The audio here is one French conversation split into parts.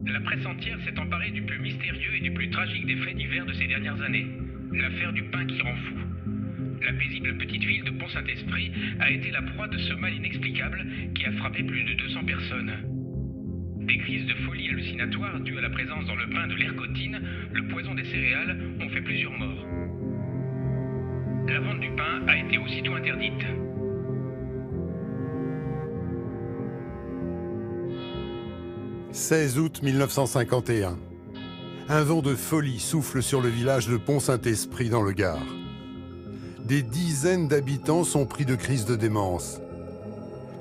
La presse entière s'est emparée du plus mystérieux et du plus tragique des faits divers de ces dernières années. L'affaire du pain qui rend fou. La paisible petite ville de Pont-Saint-Esprit a été la proie de ce mal inexplicable qui a frappé plus de 200 personnes. Des crises de folie hallucinatoire dues à la présence dans le pain de l'ergotine, le poison des céréales, ont fait plusieurs morts. La vente du pain a été aussitôt interdite. « 16 août 1951. Un vent de folie souffle sur le village de Pont-Saint-Esprit dans le Gard. Des dizaines d'habitants sont pris de crises de démence.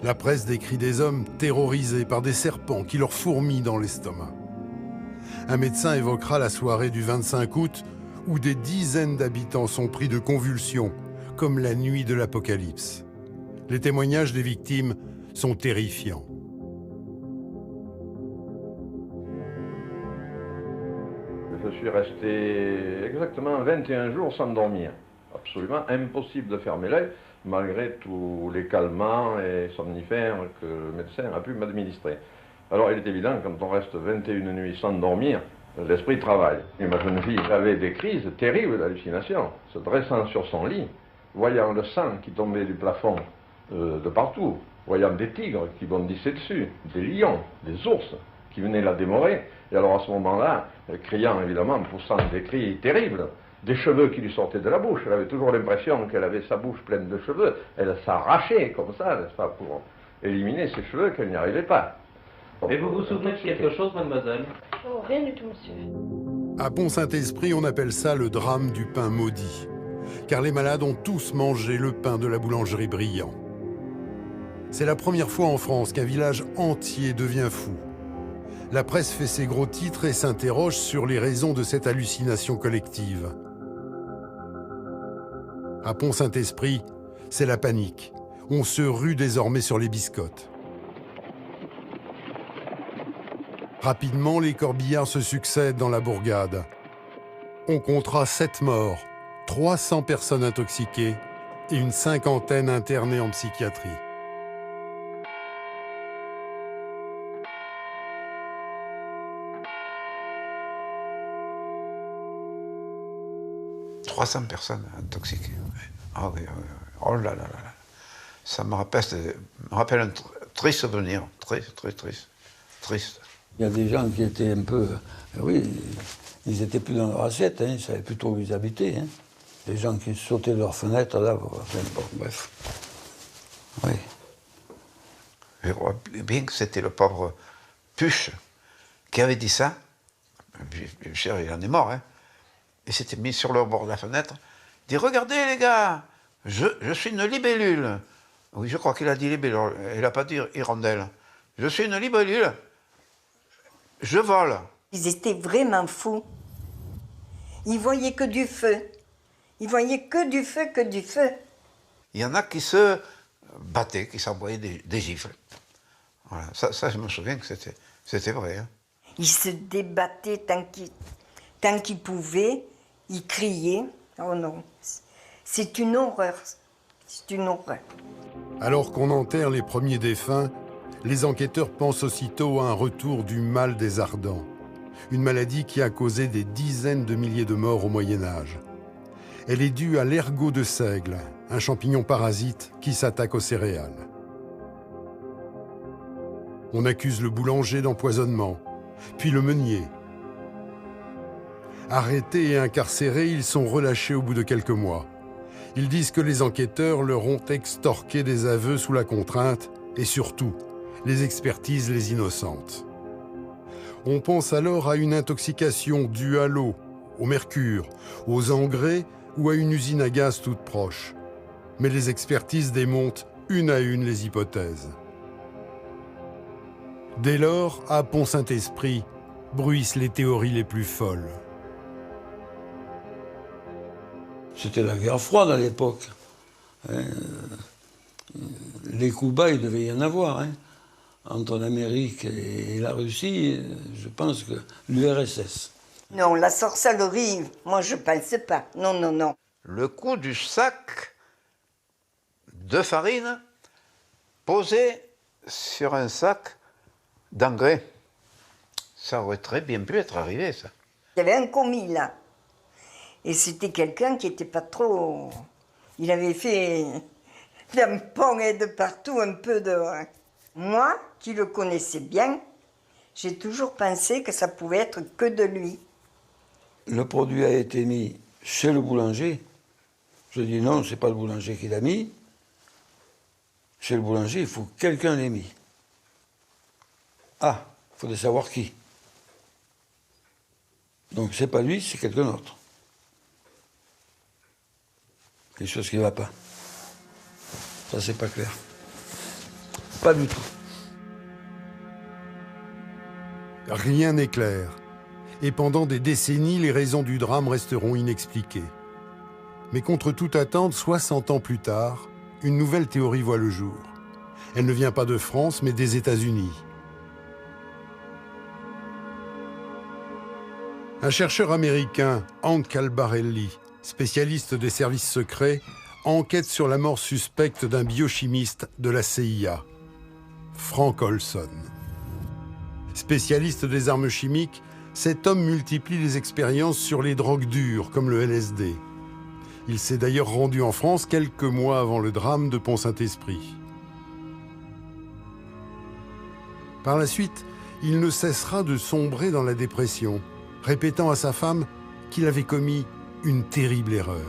La presse décrit des hommes terrorisés par des serpents qui leur fourmillent dans l'estomac. Un médecin évoquera la soirée du 25 août où des dizaines d'habitants sont pris de convulsions, comme la nuit de l'Apocalypse. Les témoignages des victimes sont terrifiants. Je suis resté exactement 21 jours sans dormir. Absolument impossible de fermer l'œil, malgré tous les calmants et somnifères que le médecin a pu m'administrer. Alors il est évident, quand on reste 21 nuits sans dormir, l'esprit travaille. Et ma jeune fille avait des crises terribles d'hallucination, se dressant sur son lit, voyant le sang qui tombait du plafond de partout, voyant des tigres qui bondissaient dessus, des lions, des ours qui venaient la dévorer. Et alors à ce moment-là, criant évidemment, poussant des cris terribles, des cheveux qui lui sortaient de la bouche. Elle avait toujours l'impression qu'elle avait sa bouche pleine de cheveux. Elle s'arrachait comme ça, n'est-ce pas, pour éliminer ses cheveux, qu'elle n'y arrivait pas. Et vous vous souvenez de quelque chose, mademoiselle? Oh, rien du tout, monsieur. À Pont-Saint-Esprit, on appelle ça le drame du pain maudit, car les malades ont tous mangé le pain de la boulangerie Brillant. C'est la première fois en France qu'un village entier devient fou. La presse fait ses gros titres et s'interroge sur les raisons de cette hallucination collective. À Pont-Saint-Esprit, c'est la panique. On se rue désormais sur les biscottes. Rapidement, les corbillards se succèdent dans la bourgade. On comptera 7 morts, 300 personnes intoxiquées et une cinquantaine internées en psychiatrie. « 300 personnes intoxiquées. Ah oui, oh là là là. Ça me rappelle un triste souvenir, très triste. Il y a des gens qui étaient un peu... Oui, ils étaient plus dans leur assiette, hein, ils ne savaient plus trop où ils habitaient. Hein. Les gens qui sautaient de leurs fenêtres, là, enfin, bon, bref. Oui. Je crois bien que c'était le pauvre Puche qui avait dit ça. Bien sûr, il en est mort, hein. Il s'était mis sur le bord de la fenêtre. Il dit, regardez les gars, je suis une libellule. Oui, je crois qu'il a dit libellule, il n'a pas dit hirondelle. Je suis une libellule, je vole. Ils étaient vraiment fous. Ils voyaient que du feu. Ils voyaient que du feu, que du feu. Il y en a qui se battaient, qui s'envoyaient des gifles. Voilà. Ça, je me souviens que c'était vrai. Hein. Ils se débattaient tant qu'ils pouvaient. Ils criaient. Oh non, c'est une horreur. C'est une horreur. Alors qu'on enterre les premiers défunts, les enquêteurs pensent aussitôt à un retour du mal des Ardents, une maladie qui a causé des dizaines de milliers de morts au Moyen-Âge. Elle est due à l'ergot de seigle, un champignon parasite qui s'attaque aux céréales. On accuse le boulanger d'empoisonnement, puis le meunier. Arrêtés et incarcérés, ils sont relâchés au bout de quelques mois. Ils disent que les enquêteurs leur ont extorqué des aveux sous la contrainte et surtout, les expertises les innocentent. On pense alors à une intoxication due à l'eau, au mercure, aux engrais ou à une usine à gaz toute proche. Mais les expertises démontent une à une les hypothèses. Dès lors, à Pont-Saint-Esprit, bruissent les théories les plus folles. C'était la guerre froide à l'époque. Les coups bas, il devait y en avoir. Hein. Entre l'Amérique et la Russie, je pense que l'URSS. Non, la sorcellerie, moi je pense pas. Non, non, non. Le coup du sac de farine posé sur un sac d'engrais. Ça aurait très bien pu être arrivé, ça. Il y avait un commis là. Et c'était quelqu'un qui n'était pas trop... Il avait fait d'un pont et de partout un peu de... Moi, qui le connaissais bien, j'ai toujours pensé que ça pouvait être que de lui. Le produit a été mis chez le boulanger. Je dis non, c'est pas le boulanger qui l'a mis. Chez le boulanger, il faut que quelqu'un l'ait mis. Ah, il faudrait savoir qui. Donc c'est pas lui, c'est quelqu'un d'autre. Quelque chose qui ne va pas. Ça, c'est pas clair. Pas du tout. Rien n'est clair. Et pendant des décennies, les raisons du drame resteront inexpliquées. Mais contre toute attente, 60 ans plus tard, une nouvelle théorie voit le jour. Elle ne vient pas de France, mais des États-Unis. Un chercheur américain, Hank Albarelli, spécialiste des services secrets, enquête sur la mort suspecte d'un biochimiste de la CIA, Frank Olson. Spécialiste des armes chimiques, cet homme multiplie les expériences sur les drogues dures, comme le LSD. Il s'est d'ailleurs rendu en France quelques mois avant le drame de Pont-Saint-Esprit. Par la suite, il ne cessera de sombrer dans la dépression, répétant à sa femme qu'il avait commis une terrible erreur.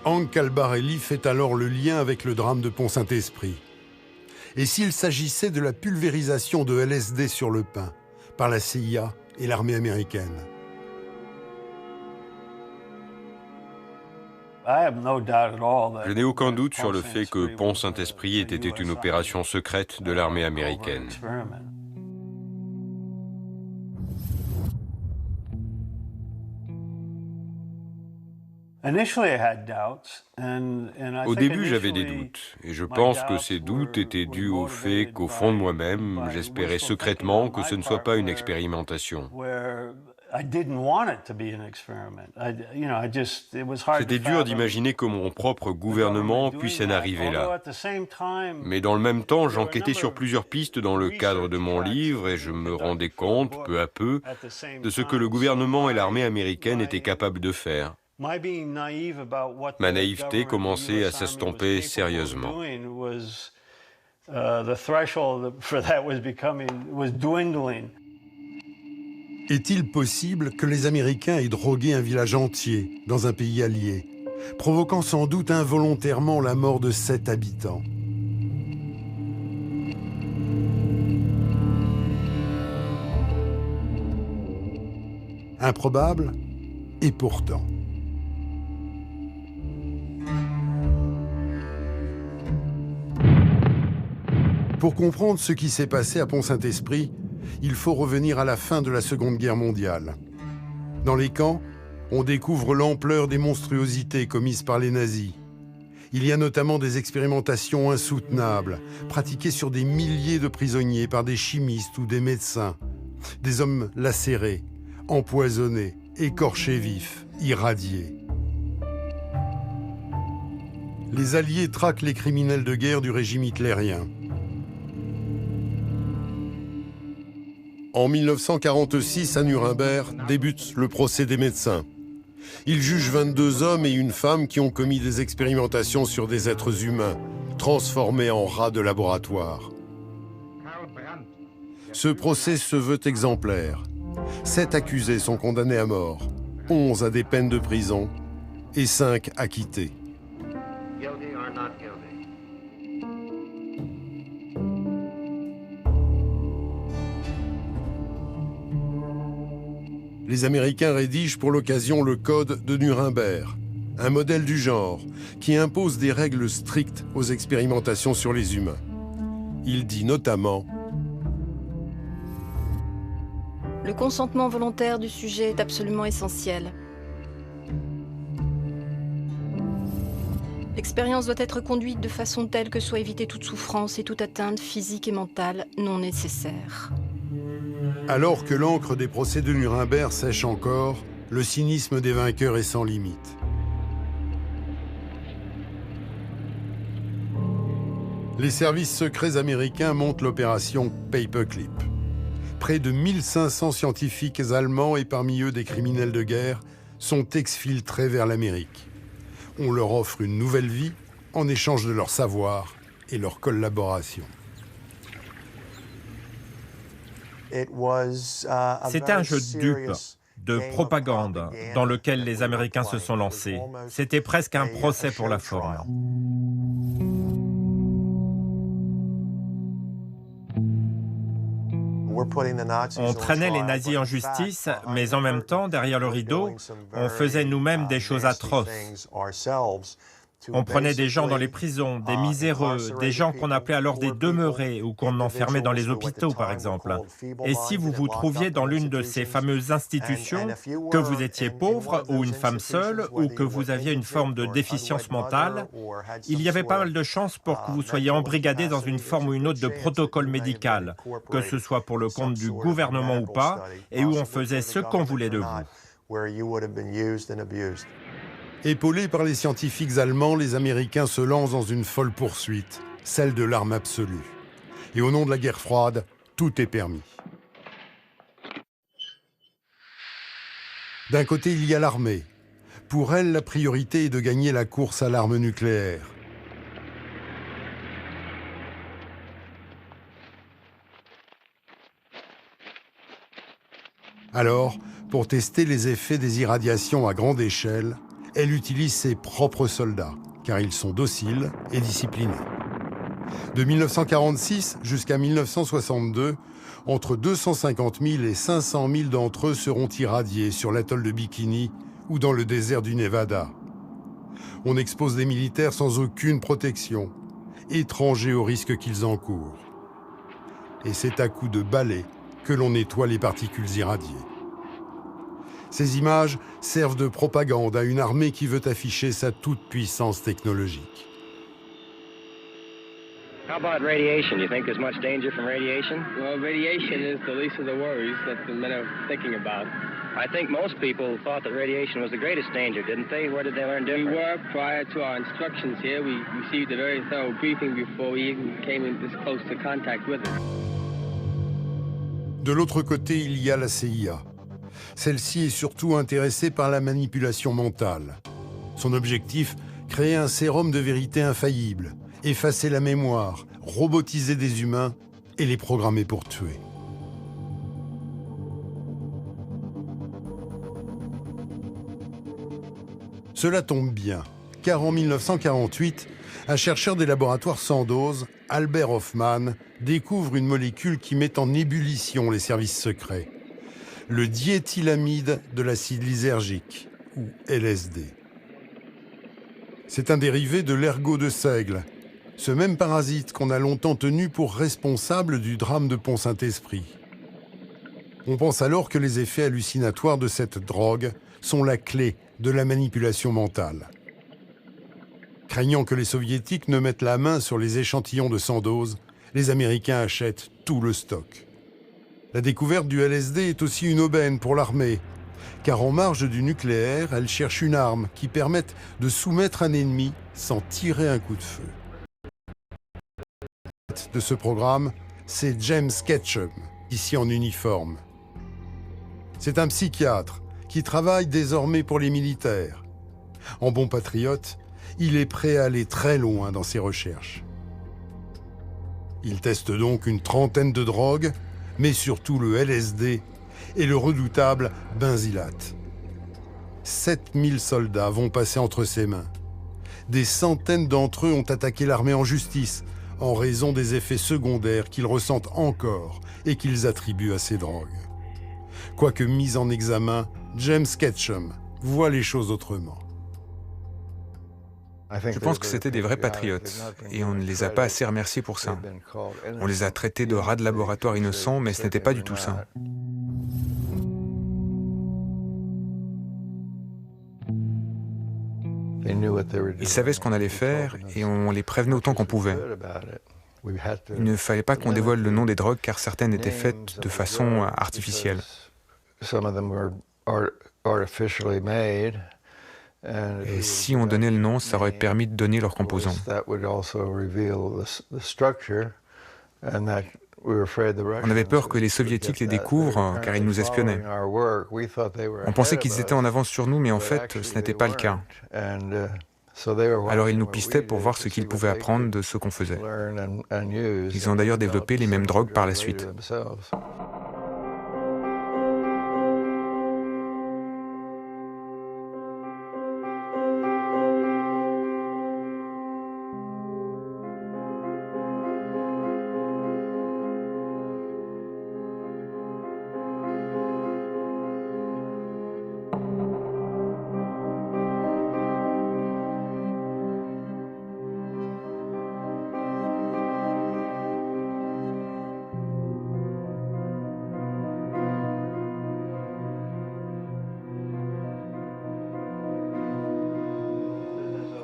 Hank Albarelli fait alors le lien avec le drame de Pont-Saint-Esprit. Et s'il s'agissait de la pulvérisation de LSD sur le pain par la CIA et l'armée américaine? Je n'ai aucun doute sur le fait que Pont-Saint-Esprit était une opération secrète de l'armée américaine. Au début, j'avais des doutes, et je pense que ces doutes étaient dus au fait qu'au fond de moi-même, j'espérais secrètement que ce ne soit pas une expérimentation. C'était dur d'imaginer que mon propre gouvernement puisse en arriver là. Mais dans le même temps, j'enquêtais sur plusieurs pistes dans le cadre de mon livre et je me rendais compte, peu à peu, de ce que le gouvernement et l'armée américaine étaient capables de faire. Ma naïveté commençait à s'estomper sérieusement. Est-il possible que les Américains aient drogué un village entier dans un pays allié, provoquant sans doute involontairement la mort de 7 habitants? Improbable, et pourtant. Pour comprendre ce qui s'est passé à Pont-Saint-Esprit, il faut revenir à la fin de la Seconde Guerre mondiale. Dans les camps, on découvre l'ampleur des monstruosités commises par les nazis. Il y a notamment des expérimentations insoutenables, pratiquées sur des milliers de prisonniers par des chimistes ou des médecins. Des hommes lacérés, empoisonnés, écorchés vifs, irradiés. Les Alliés traquent les criminels de guerre du régime hitlérien. En 1946, à Nuremberg, débute le procès des médecins. Ils jugent 22 hommes et une femme qui ont commis des expérimentations sur des êtres humains, transformés en rats de laboratoire. Ce procès se veut exemplaire. 7 accusés sont condamnés à mort, 11 à des peines de prison et 5 acquittés. Les Américains rédigent pour l'occasion le Code de Nuremberg, un modèle du genre qui impose des règles strictes aux expérimentations sur les humains. Il dit notamment: le consentement volontaire du sujet est absolument essentiel. L'expérience doit être conduite de façon telle que soit évitée toute souffrance et toute atteinte physique et mentale non nécessaire. Alors que l'encre des procès de Nuremberg sèche encore, le cynisme des vainqueurs est sans limite. Les services secrets américains montent l'opération Paperclip. Près de 1500 scientifiques allemands et parmi eux des criminels de guerre sont exfiltrés vers l'Amérique. On leur offre une nouvelle vie en échange de leur savoir et leur collaboration. C'était un jeu de dupes, de propagande, dans lequel les Américains se sont lancés. C'était presque un procès pour la forme. On traînait les nazis en justice, mais en même temps, derrière le rideau, on faisait nous-mêmes des choses atroces. On prenait des gens dans les prisons, des miséreux, des gens qu'on appelait alors des demeurés ou qu'on enfermait dans les hôpitaux, par exemple. Et si vous vous trouviez dans l'une de ces fameuses institutions, que vous étiez pauvre ou une femme seule ou que vous aviez une forme de déficience mentale, il y avait pas mal de chances pour que vous soyez embrigadé dans une forme ou une autre de protocole médical, que ce soit pour le compte du gouvernement ou pas, et où on faisait ce qu'on voulait de vous. Épaulés par les scientifiques allemands, les Américains se lancent dans une folle poursuite, celle de l'arme absolue. Et au nom de la guerre froide, tout est permis. D'un côté, il y a l'armée. Pour elle, la priorité est de gagner la course à l'arme nucléaire. Alors, pour tester les effets des irradiations à grande échelle, elle utilise ses propres soldats, car ils sont dociles et disciplinés. De 1946 jusqu'à 1962, entre 250 000 et 500 000 d'entre eux seront irradiés sur l'atoll de Bikini ou dans le désert du Nevada. On expose des militaires sans aucune protection, étrangers aux risques qu'ils encourent. Et c'est à coups de balai que l'on nettoie les particules irradiées. Ces images servent de propagande à une armée qui veut afficher sa toute-puissance technologique. How about radiation? Do you think there's much danger from radiation? Well, radiation is the least of the worries that the men are thinking about. I think most people thought that radiation was the greatest danger, didn't they? Where did they learn different? We were, prior to our instructions here, we received a very thorough briefing before we even came in this close to contact with it. De l'autre côté, il y a la CIA. Celle-ci est surtout intéressée par la manipulation mentale. Son objectif, créer un sérum de vérité infaillible, effacer la mémoire, robotiser des humains et les programmer pour tuer. Cela tombe bien, car en 1948, un chercheur des laboratoires Sandoz, Albert Hofmann, découvre une molécule qui met en ébullition les services secrets. Le diéthylamide de l'acide lysergique, ou LSD. C'est un dérivé de l'ergot de seigle, ce même parasite qu'on a longtemps tenu pour responsable du drame de Pont-Saint-Esprit. On pense alors que les effets hallucinatoires de cette drogue sont la clé de la manipulation mentale. Craignant que les Soviétiques ne mettent la main sur les échantillons de Sandoz, les Américains achètent tout le stock. La découverte du LSD est aussi une aubaine pour l'armée, car en marge du nucléaire, elle cherche une arme qui permette de soumettre un ennemi sans tirer un coup de feu. De ce programme, c'est James Ketchum, ici en uniforme. C'est un psychiatre qui travaille désormais pour les militaires. En bon patriote, il est prêt à aller très loin dans ses recherches. Il teste donc une trentaine de drogues, mais surtout le LSD et le redoutable benzylate. 7000 soldats vont passer entre ses mains. Des centaines d'entre eux ont attaqué l'armée en justice en raison des effets secondaires qu'ils ressentent encore et qu'ils attribuent à ces drogues. Quoique mis en examen, James Ketchum voit les choses autrement. Je pense que c'était des vrais patriotes, et on ne les a pas assez remerciés pour ça. On les a traités de rats de laboratoire innocents, mais ce n'était pas du tout ça. Ils savaient ce qu'on allait faire, et on les prévenait autant qu'on pouvait. Il ne fallait pas qu'on dévoile le nom des drogues, car certaines étaient faites de façon artificielle. Et si on donnait le nom, ça aurait permis de donner leurs composants. On avait peur que les Soviétiques les découvrent car ils nous espionnaient. On pensait qu'ils étaient en avance sur nous, mais en fait, ce n'était pas le cas. Alors ils nous pistaient pour voir ce qu'ils pouvaient apprendre de ce qu'on faisait. Ils ont d'ailleurs développé les mêmes drogues par la suite.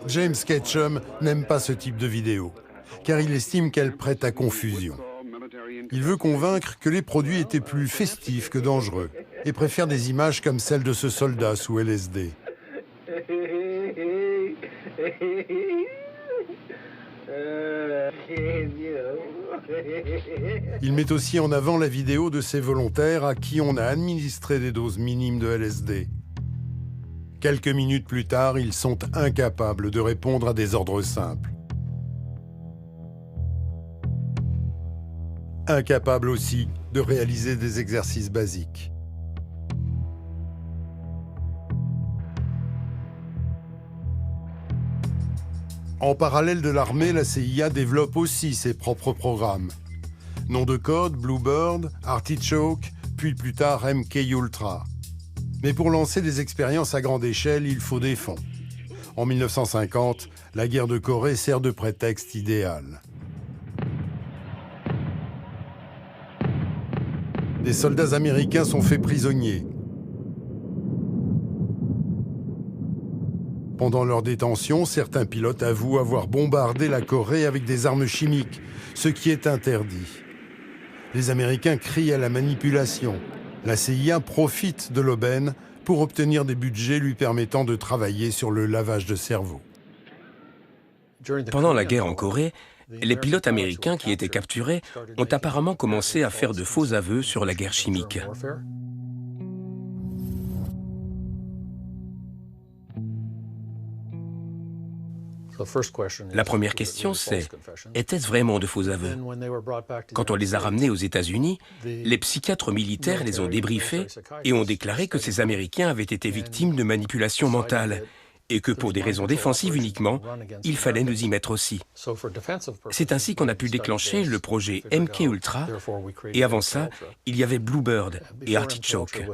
James Ketchum n'aime pas ce type de vidéo, car il estime qu'elle prête à confusion. Il veut convaincre que les produits étaient plus festifs que dangereux, et préfère des images comme celle de ce soldat sous LSD. Il met aussi en avant la vidéo de ces volontaires à qui on a administré des doses minimes de LSD. Quelques minutes plus tard, ils sont incapables de répondre à des ordres simples. Incapables aussi de réaliser des exercices basiques. En parallèle de l'armée, la CIA développe aussi ses propres programmes. Nom de code, Bluebird, Artichoke, puis plus tard MK-Ultra. Mais pour lancer des expériences à grande échelle, il faut des fonds. En 1950, la guerre de Corée sert de prétexte idéal. Des soldats américains sont faits prisonniers. Pendant leur détention, certains pilotes avouent avoir bombardé la Corée avec des armes chimiques, ce qui est interdit. Les Américains crient à la manipulation. La CIA profite de l'aubaine pour obtenir des budgets lui permettant de travailler sur le lavage de cerveau. Pendant la guerre en Corée, les pilotes américains qui étaient capturés ont apparemment commencé à faire de faux aveux sur la guerre chimique. La première question, c'est « était-ce vraiment de faux aveux ?» Quand on les a ramenés aux États-Unis, les psychiatres militaires les ont débriefés et ont déclaré que ces Américains avaient été victimes de manipulation mentale et que pour des raisons défensives uniquement, il fallait nous y mettre aussi. C'est ainsi qu'on a pu déclencher le projet MK-Ultra, et avant ça, il y avait Bluebird et Artichoke.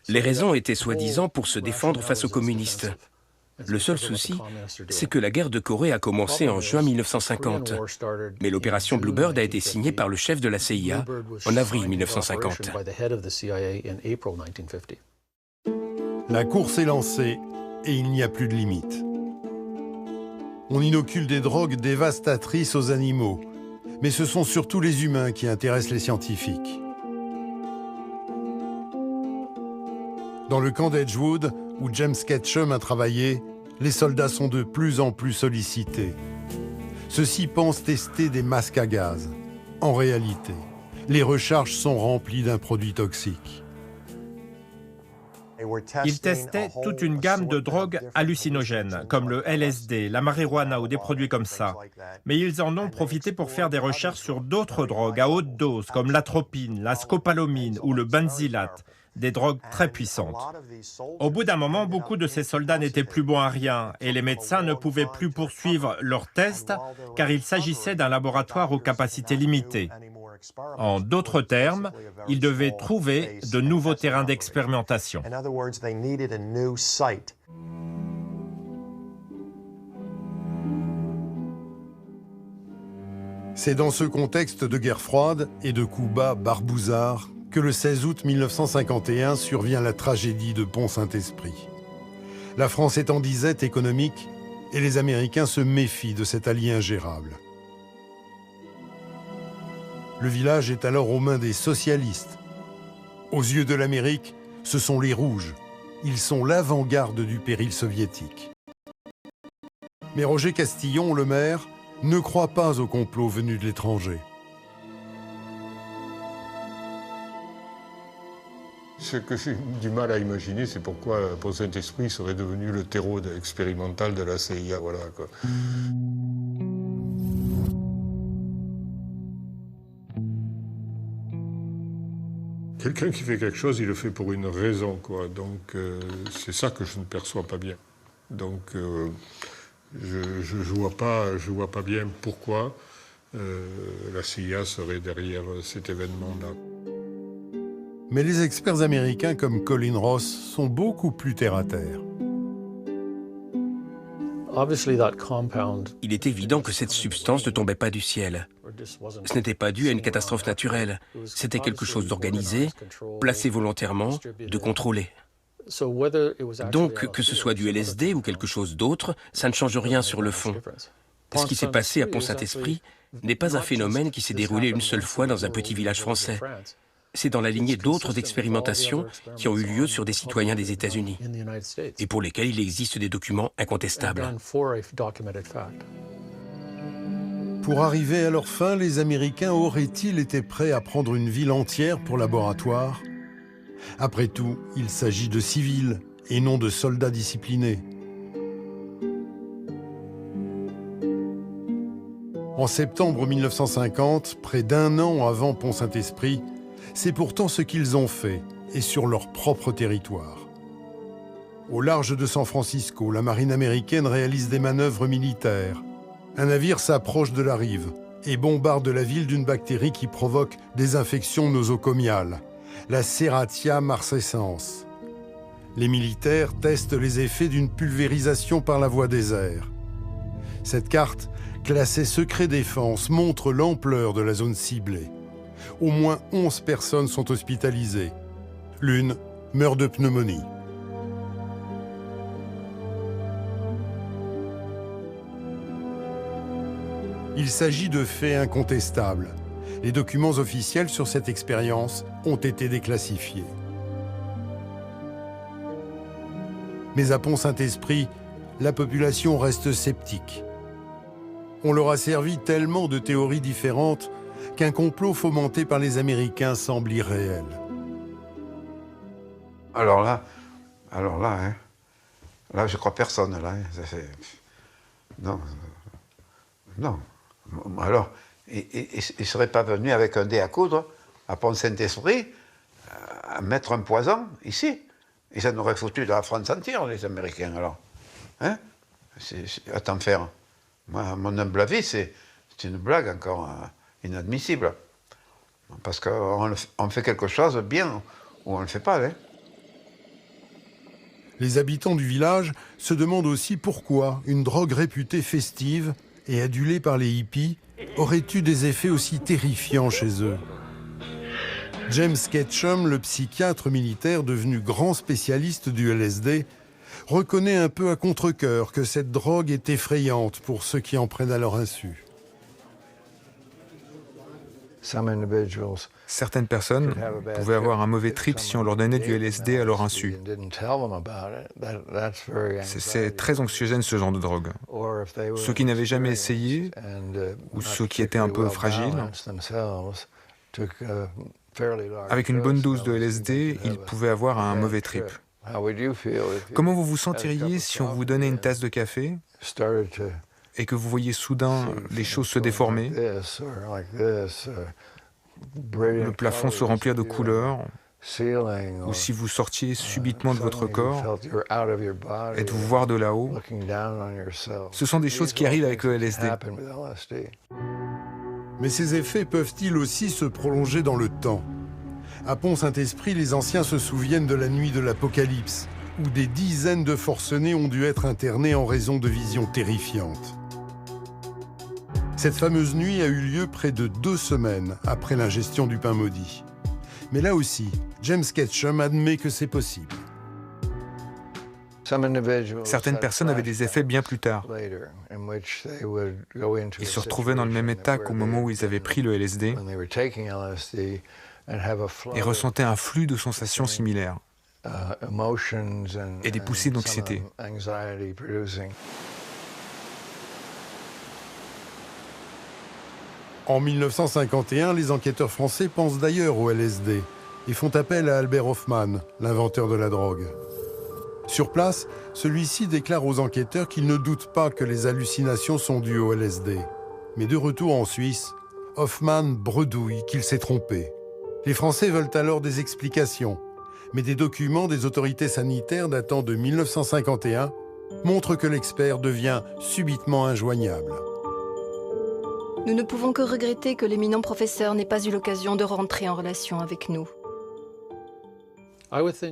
Les raisons étaient soi-disant pour se défendre face aux communistes. Le seul souci, c'est que la guerre de Corée a commencé en juin 1950, mais l'opération Bluebird a été signée par le chef de la CIA en avril 1950. La course est lancée et il n'y a plus de limite. On inocule des drogues dévastatrices aux animaux, mais ce sont surtout les humains qui intéressent les scientifiques. Dans le camp d'Edgewood, où James Ketchum a travaillé, les soldats sont de plus en plus sollicités. Ceux-ci pensent tester des masques à gaz. En réalité, les recharges sont remplies d'un produit toxique. Ils testaient toute une gamme de drogues hallucinogènes, comme le LSD, la marijuana ou des produits comme ça. Mais ils en ont profité pour faire des recherches sur d'autres drogues à haute dose, comme l'atropine, la scopolamine ou le benzylate, des drogues très puissantes. Au bout d'un moment, beaucoup de ces soldats n'étaient plus bons à rien et les médecins ne pouvaient plus poursuivre leurs tests car il s'agissait d'un laboratoire aux capacités limitées. En d'autres termes, ils devaient trouver de nouveaux terrains d'expérimentation. C'est dans ce contexte de guerre froide et de coups bas barbouzards que le 16 août 1951 survient la tragédie de Pont-Saint-Esprit. La France est en disette économique et les Américains se méfient de cet allié ingérable. Le village est alors aux mains des socialistes. Aux yeux de l'Amérique, ce sont les rouges. ils sont l'avant-garde du péril soviétique. Mais Roger Castillon, le maire, ne croit pas au complot venu de l'étranger. Ce que j'ai du mal à imaginer, c'est pourquoi Pont-Saint-Esprit serait devenu le terreau expérimental de la CIA. Voilà, quoi. Quelqu'un qui fait quelque chose, il le fait pour une raison, quoi. Donc c'est ça que je ne perçois pas bien. Donc je vois pas bien pourquoi la CIA serait derrière cet événement-là. Mais les experts américains comme Colin Ross sont beaucoup plus terre-à-terre. Il est évident que cette substance ne tombait pas du ciel. Ce n'était pas dû à une catastrophe naturelle. C'était quelque chose d'organisé, placé volontairement, de contrôlé. Donc, que ce soit du LSD ou quelque chose d'autre, ça ne change rien sur le fond. Ce qui s'est passé à Pont-Saint-Esprit n'est pas un phénomène qui s'est déroulé une seule fois dans un petit village français. C'est dans la lignée d'autres expérimentations qui ont eu lieu sur des citoyens des États-Unis et pour lesquels il existe des documents incontestables. Pour arriver à leur fin, les Américains auraient-ils été prêts à prendre une ville entière pour laboratoire? Après tout, il s'agit de civils et non de soldats disciplinés. En septembre 1950, près d'un an avant Pont-Saint-Esprit, c'est pourtant ce qu'ils ont fait, et sur leur propre territoire. Au large de San Francisco, la marine américaine réalise des manœuvres militaires. Un navire s'approche de la rive et bombarde la ville d'une bactérie qui provoque des infections nosocomiales, la Serratia marcescens. Les militaires testent les effets d'une pulvérisation par la voie des airs. Cette carte, classée secret défense, montre l'ampleur de la zone ciblée. Au moins 11 personnes sont hospitalisées. L'une meurt de pneumonie. Il s'agit de faits incontestables. Les documents officiels sur cette expérience ont été déclassifiés. Mais à Pont-Saint-Esprit, la population reste sceptique. On leur a servi tellement de théories différentes qu'un complot fomenté par les Américains semble irréel. Alors là, hein, là je crois personne, là. Hein, non. Alors, il ne serait pas venu avec un dé à coudre à Pont-Saint-Esprit à mettre un poison ici. Et ça nous aurait foutu de la France entière, les Américains, alors. Hein? À t'en faire. Moi, à mon humble avis, c'est une blague encore inadmissible. Parce qu'on fait quelque chose bien ou on ne le fait pas. Hein? Les habitants du village se demandent aussi pourquoi une drogue réputée festive et adulée par les hippies aurait eu des effets aussi terrifiants chez eux. James Ketchum, le psychiatre militaire devenu grand spécialiste du LSD, reconnaît un peu à contre-cœur que cette drogue est effrayante pour ceux qui en prennent à leur insu. Certaines personnes pouvaient avoir un mauvais trip si on leur donnait du LSD à leur insu. C'est très anxiogène ce genre de drogue. Ceux qui n'avaient jamais essayé, ou ceux qui étaient un peu fragiles, avec une bonne dose de LSD, ils pouvaient avoir un mauvais trip. Comment vous vous sentiriez si on vous donnait une tasse de café et que vous voyiez soudain les choses se déformer, le plafond se remplir de couleurs, ou si vous sortiez subitement de votre corps et de vous voir de là-haut? Ce sont des choses qui arrivent avec le LSD. Mais ces effets peuvent-ils aussi se prolonger dans le temps? À Pont-Saint-Esprit, les anciens se souviennent de la nuit de l'Apocalypse, où des dizaines de forcenés ont dû être internés en raison de visions terrifiantes. Cette fameuse nuit a eu lieu près de 2 semaines après l'ingestion du pain maudit. Mais là aussi, James Ketchum admet que c'est possible. Certaines personnes avaient des effets bien plus tard. Ils se retrouvaient dans le même état qu'au moment où ils avaient pris le LSD et ressentaient un flux de sensations similaires. et des poussées d'anxiété. En 1951, les enquêteurs français pensent d'ailleurs au LSD et font appel à Albert Hofmann, l'inventeur de la drogue. Sur place, celui-ci déclare aux enquêteurs qu'il ne doute pas que les hallucinations sont dues au LSD. Mais de retour en Suisse, Hofmann bredouille qu'il s'est trompé. Les Français veulent alors des explications, mais des documents des autorités sanitaires datant de 1951 montrent que l'expert devient subitement injoignable. Nous ne pouvons que regretter que l'éminent professeur n'ait pas eu l'occasion de rentrer en relation avec nous.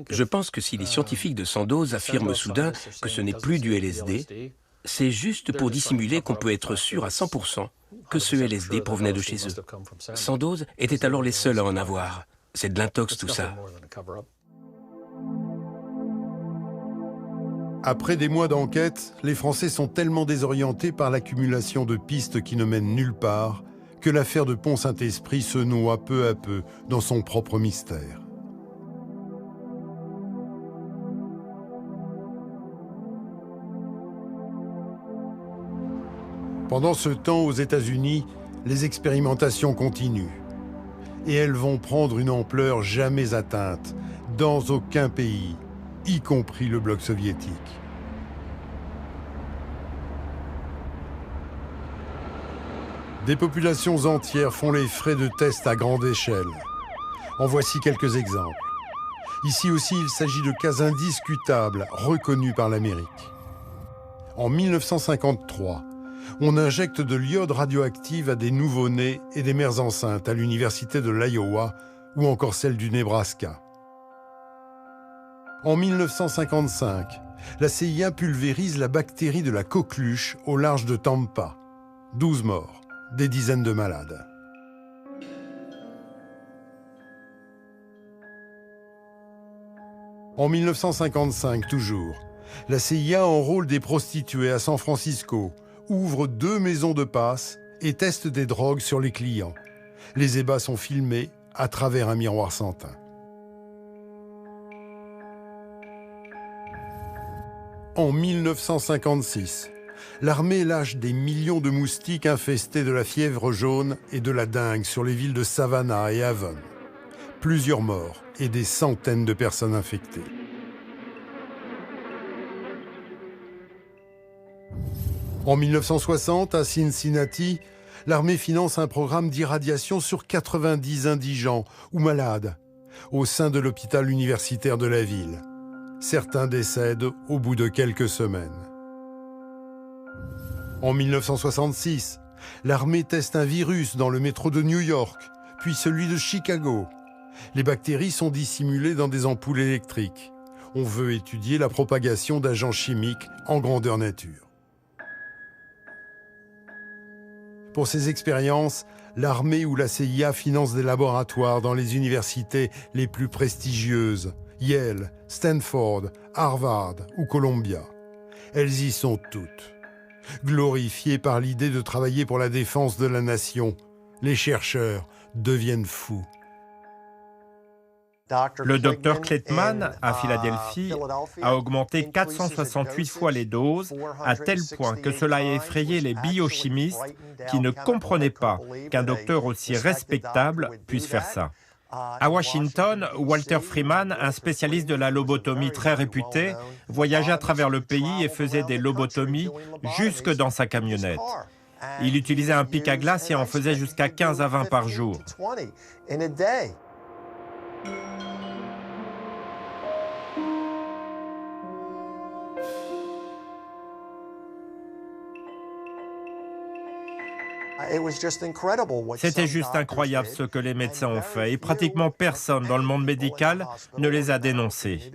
Je pense que si les scientifiques de Sandoz affirment soudain que ce n'est plus du LSD, c'est juste pour dissimuler qu'on peut être sûr à 100% que ce LSD provenait de chez eux. Sandoz étaient alors les seuls à en avoir. C'est de l'intox tout ça. Après des mois d'enquête, les Français sont tellement désorientés par l'accumulation de pistes qui ne mènent nulle part que l'affaire de Pont-Saint-Esprit se noie peu à peu dans son propre mystère. Pendant ce temps, aux États-Unis, les expérimentations continuent. Et elles vont prendre une ampleur jamais atteinte dans aucun pays, y compris le bloc soviétique. Des populations entières font les frais de tests à grande échelle. En voici quelques exemples. Ici aussi, il s'agit de cas indiscutables, reconnus par l'Amérique. En 1953, on injecte de l'iode radioactive à des nouveau-nés et des mères enceintes à l'université de l'Iowa ou encore celle du Nebraska. En 1955, la CIA pulvérise la bactérie de la coqueluche au large de Tampa. 12 morts, des dizaines de malades. En 1955 toujours, la CIA enrôle des prostituées à San Francisco, ouvre 2 maisons de passe et teste des drogues sur les clients. Les ébats sont filmés à travers un miroir sans teint. En 1956, l'armée lâche des millions de moustiques infestés de la fièvre jaune et de la dengue sur les villes de Savannah et Avon. Plusieurs morts et des centaines de personnes infectées. En 1960, à Cincinnati, l'armée finance un programme d'irradiation sur 90 indigents ou malades au sein de l'hôpital universitaire de la ville. Certains décèdent au bout de quelques semaines. En 1966, l'armée teste un virus dans le métro de New York, puis celui de Chicago. Les bactéries sont dissimulées dans des ampoules électriques. On veut étudier la propagation d'agents chimiques en grandeur nature. Pour ces expériences, l'armée ou la CIA finance des laboratoires dans les universités les plus prestigieuses, Yale, Stanford, Harvard ou Columbia. Elles y sont toutes. Glorifiées par l'idée de travailler pour la défense de la nation, les chercheurs deviennent fous. Le docteur Klettman, à Philadelphie, a augmenté 468 fois les doses, à tel point que cela a effrayé les biochimistes qui ne comprenaient pas qu'un docteur aussi respectable puisse faire ça. À Washington, Walter Freeman, un spécialiste de la lobotomie très réputé, voyageait à travers le pays et faisait des lobotomies jusque dans sa camionnette. Il utilisait un pic à glace et en faisait jusqu'à 15 à 20 par jour. C'était juste incroyable ce que les médecins ont fait et pratiquement personne dans le monde médical ne les a dénoncés.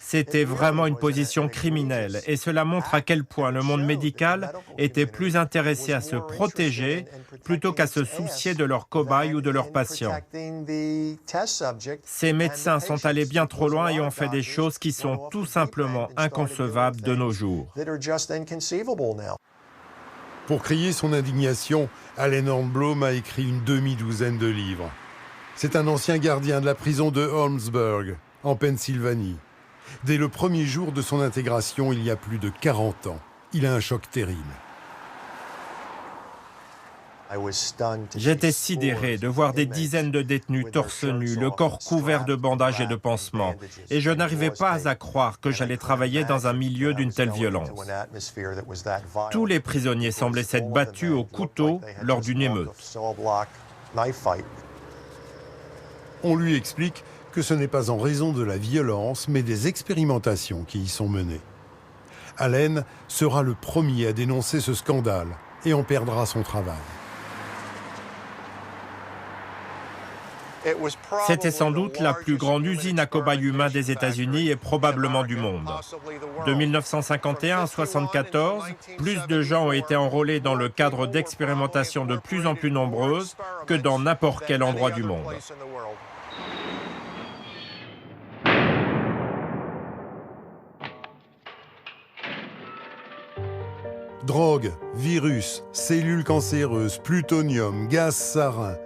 C'était vraiment une position criminelle et cela montre à quel point le monde médical était plus intéressé à se protéger plutôt qu'à se soucier de leurs cobayes ou de leurs patients. Ces médecins sont allés bien trop loin et ont fait des choses qui sont tout simplement inconcevables de nos jours. Pour crier son indignation, Allen Hornbloom a écrit une demi-douzaine de livres. C'est un ancien gardien de la prison de Holmesburg, en Pennsylvanie. Dès le premier jour de son intégration, il y a plus de 40 ans, il a un choc terrible. J'étais sidéré de voir des dizaines de détenus torse nu, le corps couvert de bandages et de pansements, et je n'arrivais pas à croire que j'allais travailler dans un milieu d'une telle violence. Tous les prisonniers semblaient s'être battus au couteau lors d'une émeute. On lui explique que ce n'est pas en raison de la violence, mais des expérimentations qui y sont menées. Allen sera le premier à dénoncer ce scandale et en perdra son travail. C'était sans doute la plus grande usine à cobayes humains des États-Unis et probablement du monde. De 1951 à 1974, plus de gens ont été enrôlés dans le cadre d'expérimentations de plus en plus nombreuses que dans n'importe quel endroit du monde. Drogue, virus, cellules cancéreuses, plutonium, gaz sarin.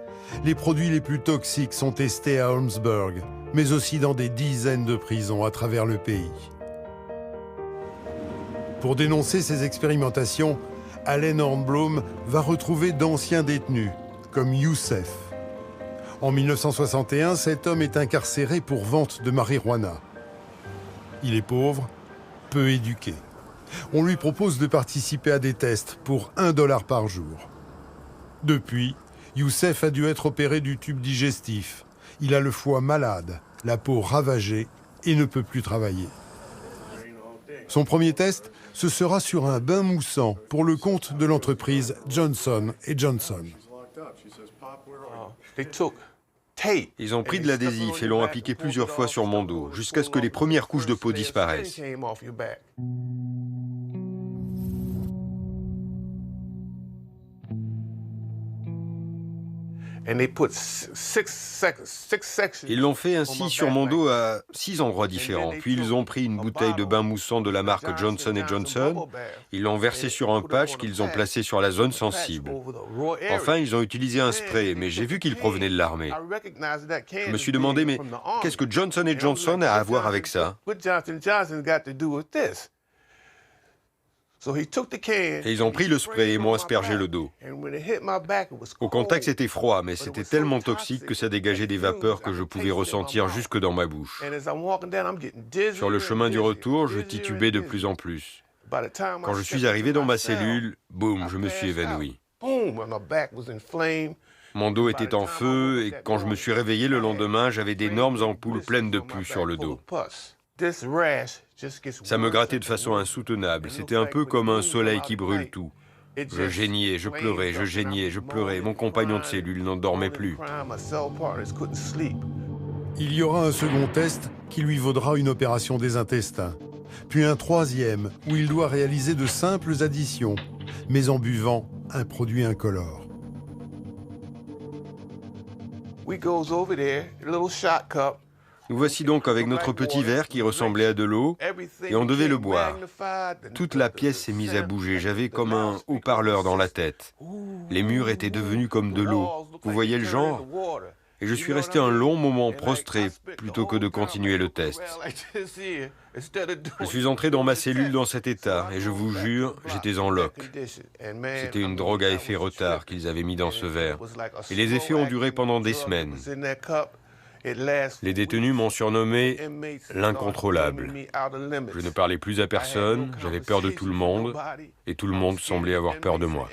Les produits les plus toxiques sont testés à Holmesburg, mais aussi dans des dizaines de prisons à travers le pays. Pour dénoncer ces expérimentations, Allen Hornblum va retrouver d'anciens détenus, comme Youssef. En 1961, cet homme est incarcéré pour vente de marijuana. Il est pauvre, peu éduqué. On lui propose de participer à des tests pour $1 par jour. Depuis, Youssef a dû être opéré du tube digestif. Il a le foie malade, la peau ravagée et ne peut plus travailler. Son premier test, ce sera sur un bain moussant pour le compte de l'entreprise Johnson & Johnson. Ils ont pris de l'adhésif et l'ont appliqué plusieurs fois sur mon dos, jusqu'à ce que les premières couches de peau disparaissent. Ils l'ont fait ainsi sur mon dos à 6 endroits différents. Puis ils ont pris une bouteille de bain moussant de la marque Johnson & Johnson. Ils l'ont versé sur un patch qu'ils ont placé sur la zone sensible. Enfin, ils ont utilisé un spray, mais j'ai vu qu'il provenait de l'armée. Je me suis demandé, mais qu'est-ce que Johnson & Johnson a à voir avec ça ? Et ils ont pris le spray et m'ont aspergé le dos. Au contact, c'était froid, mais c'était tellement toxique que ça dégageait des vapeurs que je pouvais ressentir jusque dans ma bouche. Sur le chemin du retour, je titubais de plus en plus. Quand je suis arrivé dans ma cellule, boum, je me suis évanoui. Mon dos était en feu et quand je me suis réveillé le lendemain, j'avais d'énormes ampoules pleines de pus sur le dos. Ça me grattait de façon insoutenable. C'était un peu comme un soleil qui brûle tout. Je geignais, je pleurais, je geignais, je pleurais. Mon compagnon de cellule n'en dormait plus. Il y aura un second test qui lui vaudra une opération des intestins. Puis un troisième où il doit réaliser de simples additions, mais en buvant un produit incolore. Nous voici donc avec notre petit verre qui ressemblait à de l'eau, et on devait le boire. Toute la pièce s'est mise à bouger, j'avais comme un haut-parleur dans la tête. Les murs étaient devenus comme de l'eau, vous voyez le genre ? Et je suis resté un long moment prostré, plutôt que de continuer le test. Je suis entré dans ma cellule dans cet état, et je vous jure, j'étais en loque. C'était une drogue à effet retard qu'ils avaient mis dans ce verre, et les effets ont duré pendant des semaines. Les détenus m'ont surnommé l'incontrôlable. Je ne parlais plus à personne, j'avais peur de tout le monde, et tout le monde semblait avoir peur de moi.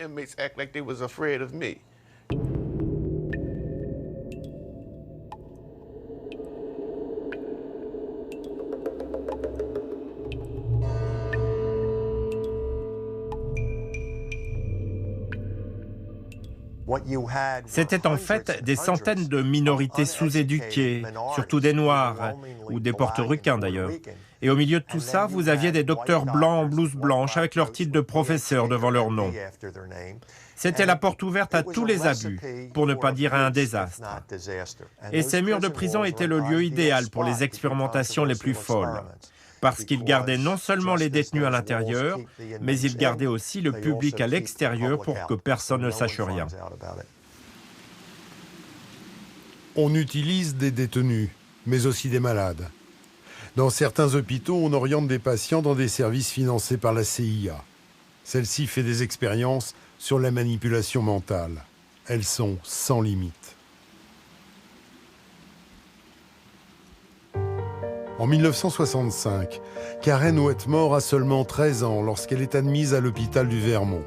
C'était en fait des centaines de minorités sous-éduquées, surtout des Noirs, ou des portoricains d'ailleurs. Et au milieu de tout ça, vous aviez des docteurs blancs en blouse blanche avec leur titre de professeur devant leur nom. C'était la porte ouverte à tous les abus, pour ne pas dire à un désastre. Et ces murs de prison étaient le lieu idéal pour les expérimentations les plus folles, parce qu'ils gardaient non seulement les détenus à l'intérieur, mais ils gardaient aussi le public à l'extérieur pour que personne ne sache rien. On utilise des détenus, mais aussi des malades. Dans certains hôpitaux, on oriente des patients dans des services financés par la CIA. Celle-ci fait des expériences sur la manipulation mentale. Elles sont sans limite. En 1965, Karen Wetmore a seulement 13 ans lorsqu'elle est admise à l'hôpital du Vermont.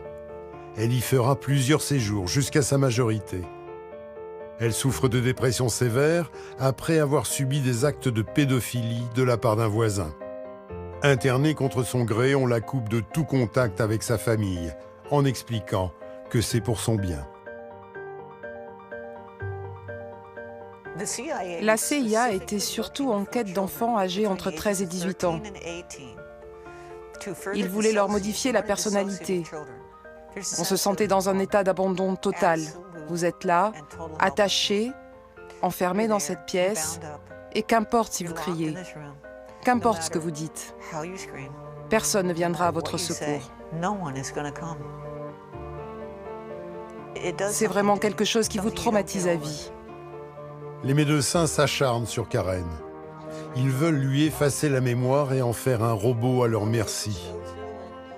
Elle y fera plusieurs séjours jusqu'à sa majorité. Elle souffre de dépression sévère après avoir subi des actes de pédophilie de la part d'un voisin. Internée contre son gré, on la coupe de tout contact avec sa famille, en expliquant que c'est pour son bien. La CIA était surtout en quête d'enfants âgés entre 13 et 18 ans. Ils voulaient leur modifier la personnalité. On se sentait dans un état d'abandon total. Vous êtes là, attaché, enfermé dans cette pièce, et qu'importe si vous criez, qu'importe ce que vous dites, personne ne viendra à votre secours. C'est vraiment quelque chose qui vous traumatise à vie. Les médecins s'acharnent sur Karen. Ils veulent lui effacer la mémoire et en faire un robot à leur merci.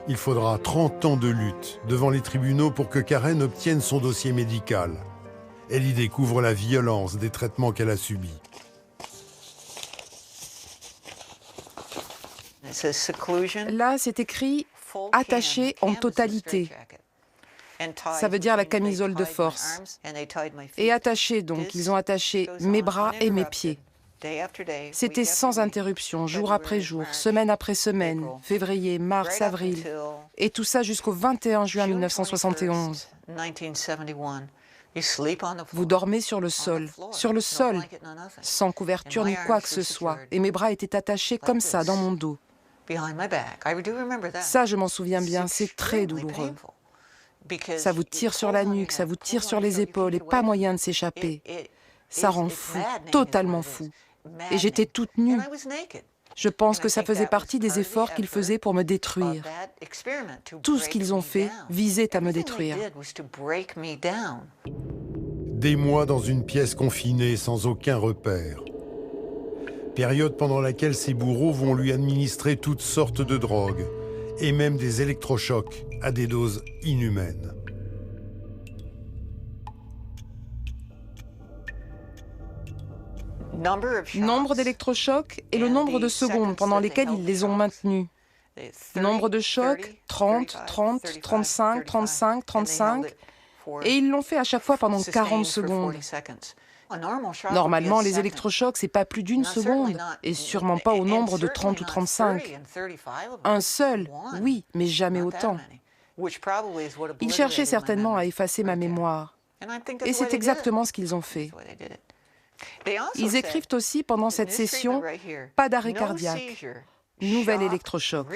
Il faudra 30 ans de lutte devant les tribunaux pour que Karen obtienne son dossier médical. Elle y découvre la violence des traitements qu'elle a subis. Là, c'est écrit « attaché en totalité ». Ça veut dire la camisole de force. Et attaché, donc, ils ont attaché mes bras et mes pieds. C'était sans interruption, jour après jour, semaine après semaine, février, mars, avril, et tout ça jusqu'au 21 juin 1971. Vous dormez sur le sol, sans couverture ni quoi que ce soit, et mes bras étaient attachés comme ça dans mon dos. Ça, je m'en souviens bien, c'est très douloureux. Ça vous tire sur la nuque, ça vous tire sur les épaules, et pas moyen de s'échapper. Ça rend fou, totalement fou. Et j'étais toute nue. Je pense que ça faisait partie des efforts qu'ils faisaient pour me détruire. Tout ce qu'ils ont fait visait à me détruire. Des mois dans une pièce confinée sans aucun repère. Période pendant laquelle ses bourreaux vont lui administrer toutes sortes de drogues et même des électrochocs à des doses inhumaines. Nombre d'électrochocs et le nombre de secondes pendant lesquelles ils les ont maintenus. Nombre de chocs, 30, 30, 35, 35, 35, et ils l'ont fait à chaque fois pendant 40 secondes. Normalement, les électrochocs, c'est pas plus d'une seconde, et sûrement pas au nombre de 30 ou 35. Un seul, oui, mais jamais autant. Ils cherchaient certainement à effacer ma mémoire, et c'est exactement ce qu'ils ont fait. Ils écrivent aussi pendant cette session « pas d'arrêt cardiaque, nouvel électrochoc ».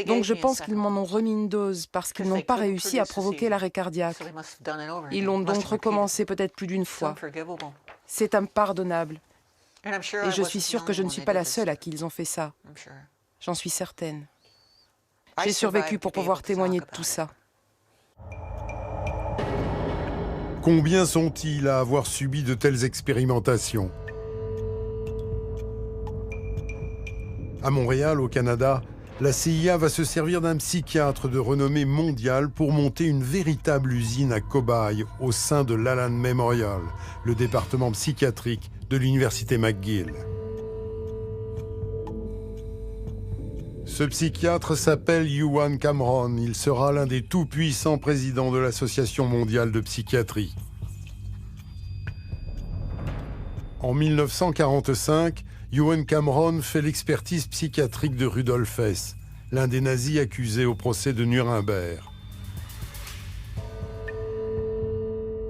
Donc je pense qu'ils m'en ont remis une dose parce qu'ils n'ont pas réussi à provoquer l'arrêt cardiaque. Ils l'ont donc recommencé peut-être plus d'une fois. C'est impardonnable. Et je suis sûre que je ne suis pas la seule à qui ils ont fait ça. J'en suis certaine. J'ai survécu pour pouvoir témoigner de tout ça. Combien sont-ils à avoir subi de telles expérimentations? À Montréal, au Canada, la CIA va se servir d'un psychiatre de renommée mondiale pour monter une véritable usine à cobayes au sein de l'Allan Memorial, le département psychiatrique de l'Université McGill. Ce psychiatre s'appelle Ewan Cameron. Il sera l'un des tout-puissants présidents de l'Association mondiale de psychiatrie. En 1945, Ewan Cameron fait l'expertise psychiatrique de Rudolf Hess, l'un des nazis accusés au procès de Nuremberg.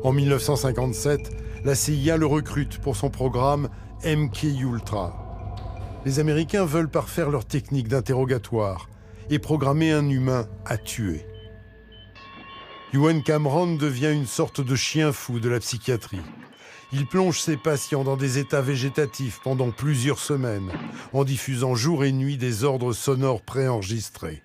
En 1957, la CIA le recrute pour son programme MK-Ultra. Les Américains veulent parfaire leur technique d'interrogatoire et programmer un humain à tuer. Ewan Cameron devient une sorte de chien fou de la psychiatrie. Il plonge ses patients dans des états végétatifs pendant plusieurs semaines, en diffusant jour et nuit des ordres sonores préenregistrés.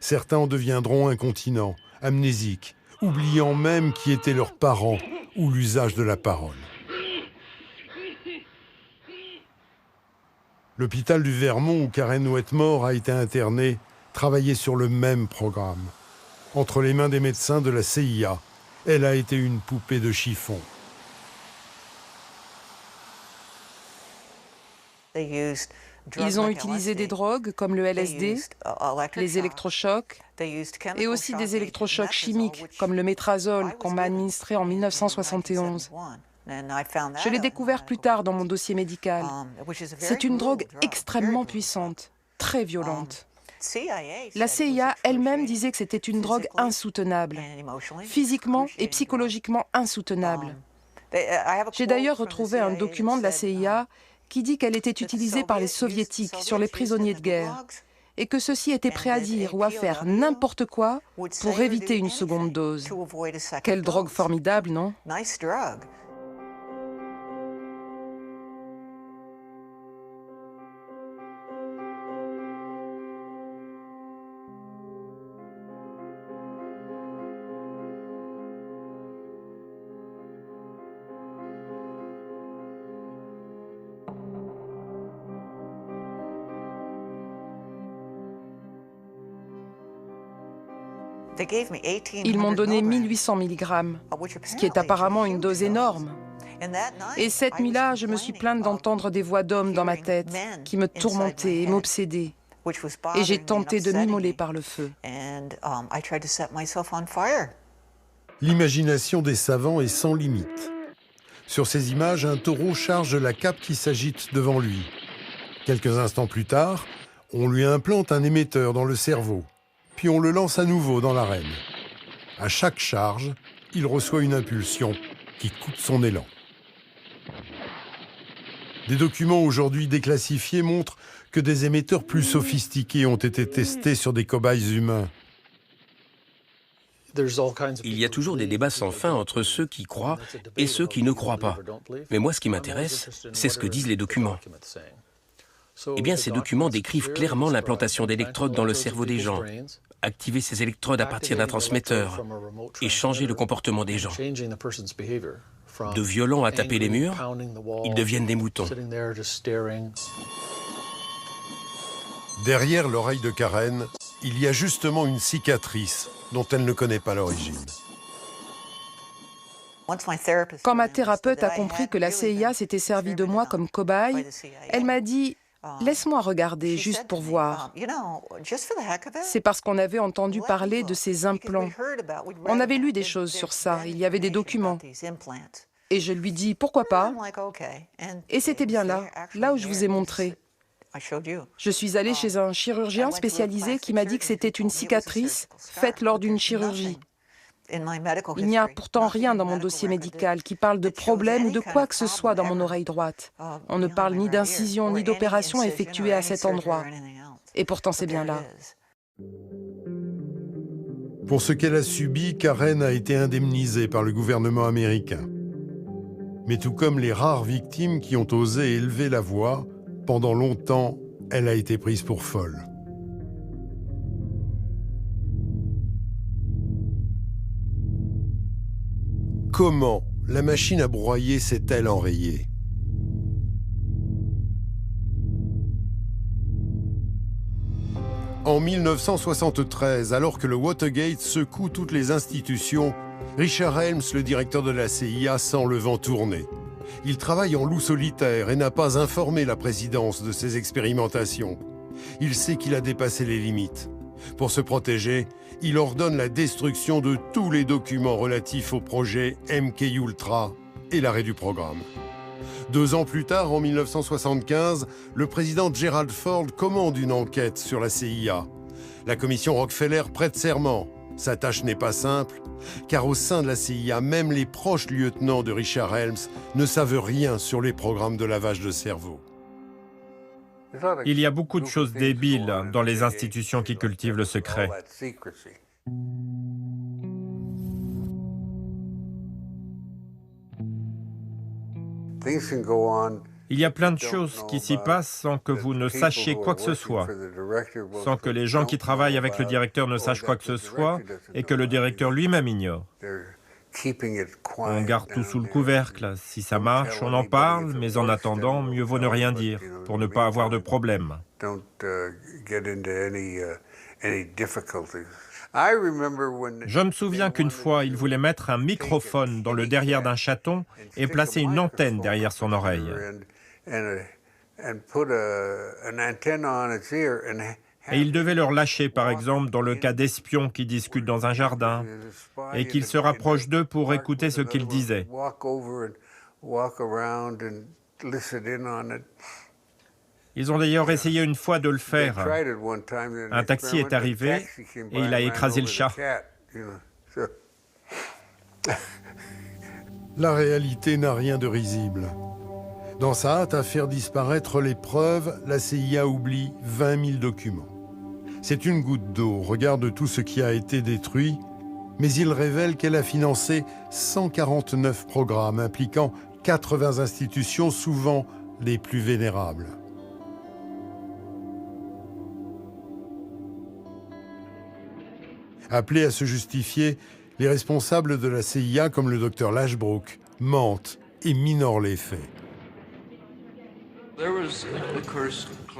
Certains en deviendront incontinents, amnésiques, oubliant même qui étaient leurs parents ou l'usage de la parole. L'hôpital du Vermont où Karen Wetmore a été internée travaillait sur le même programme. Entre les mains des médecins de la CIA, elle a été une poupée de chiffon. Ils ont utilisé des drogues comme le LSD, les électrochocs et aussi des électrochocs chimiques comme le métrazole qu'on m'a administré en 1971. Je l'ai découvert plus tard dans mon dossier médical. C'est une drogue extrêmement puissante, très violente. La CIA elle-même disait que c'était une drogue insoutenable, physiquement et psychologiquement insoutenable. J'ai d'ailleurs retrouvé un document de la CIA qui dit qu'elle était utilisée par les soviétiques sur les prisonniers de guerre et que ceux-ci étaient prêts à dire ou à faire n'importe quoi pour éviter une seconde dose. Quelle drogue formidable, non ? Ils m'ont donné 1800 mg, ce qui est apparemment une dose énorme. Et cette nuit-là, je me suis plainte d'entendre des voix d'hommes dans ma tête qui me tourmentaient et m'obsédaient. Et j'ai tenté de m'immoler par le feu. L'imagination des savants est sans limite. Sur ces images, un taureau charge la cape qui s'agite devant lui. Quelques instants plus tard, on lui implante un émetteur dans le cerveau. Puis on le lance à nouveau dans l'arène. À chaque charge, il reçoit une impulsion qui coupe son élan. Des documents aujourd'hui déclassifiés montrent que des émetteurs plus sophistiqués ont été testés sur des cobayes humains. Il y a toujours des débats sans fin entre ceux qui croient et ceux qui ne croient pas. Mais moi, ce qui m'intéresse, c'est ce que disent les documents. Eh bien, ces documents décrivent clairement l'implantation d'électrodes dans le cerveau des gens, activer ces électrodes à partir d'un transmetteur et changer le comportement des gens. De violents à taper les murs, ils deviennent des moutons. Derrière l'oreille de Karen, il y a justement une cicatrice dont elle ne connaît pas l'origine. Quand ma thérapeute a compris que la CIA s'était servie de moi comme cobaye, elle m'a dit « Laisse-moi regarder, juste pour voir. » C'est parce qu'on avait entendu parler de ces implants. On avait lu des choses sur ça, il y avait des documents. Et je lui dis « Pourquoi pas ?» Et c'était bien là où je vous ai montré. Je suis allée chez un chirurgien spécialisé qui m'a dit que c'était une cicatrice faite lors d'une chirurgie. Il n'y a pourtant rien dans mon dossier médical qui parle de problème ou de quoi que ce soit dans mon oreille droite. On ne parle ni d'incision ni d'opération effectuée à cet endroit. Et pourtant c'est bien là. Pour ce qu'elle a subi, Karen a été indemnisée par le gouvernement américain. Mais tout comme les rares victimes qui ont osé élever la voix, pendant longtemps, elle a été prise pour folle. Comment la machine à broyer s'est-elle enrayée? En 1973, alors que le Watergate secoue toutes les institutions, Richard Helms, le directeur de la CIA, sent le vent tourner. Il travaille en loup solitaire et n'a pas informé la présidence de ses expérimentations. Il sait qu'il a dépassé les limites. Pour se protéger, il ordonne la destruction de tous les documents relatifs au projet MKUltra et l'arrêt du programme. 2 ans plus tard, en 1975, le président Gerald Ford commande une enquête sur la CIA. La commission Rockefeller prête serment. Sa tâche n'est pas simple, car au sein de la CIA, même les proches lieutenants de Richard Helms ne savent rien sur les programmes de lavage de cerveau. Il y a beaucoup de choses débiles dans les institutions qui cultivent le secret. Il y a plein de choses qui s'y passent sans que vous ne sachiez quoi que ce soit, sans que les gens qui travaillent avec le directeur ne sachent quoi que ce soit et que le directeur lui-même ignore. On garde tout sous le couvercle. Si ça marche, on en parle, mais en attendant, mieux vaut ne rien dire, pour ne pas avoir de problème. Je me souviens qu'une fois, il voulait mettre un microphone dans le derrière d'un chaton et placer une antenne derrière son oreille. Et il devait le relâcher, par exemple, dans le cas d'espions qui discutent dans un jardin, et qu'il se rapproche d'eux pour écouter ce qu'ils disaient. Ils ont d'ailleurs essayé une fois de le faire. Un taxi est arrivé et il a écrasé le chat. La réalité n'a rien de risible. Dans sa hâte à faire disparaître les preuves, la CIA oublie 20 000 documents. C'est une goutte d'eau au regard de tout ce qui a été détruit, mais il révèle qu'elle a financé 149 programmes impliquant 80 institutions, souvent les plus vénérables. Appelés à se justifier, les responsables de la CIA, comme le docteur Lashbrook, mentent et minorent les faits.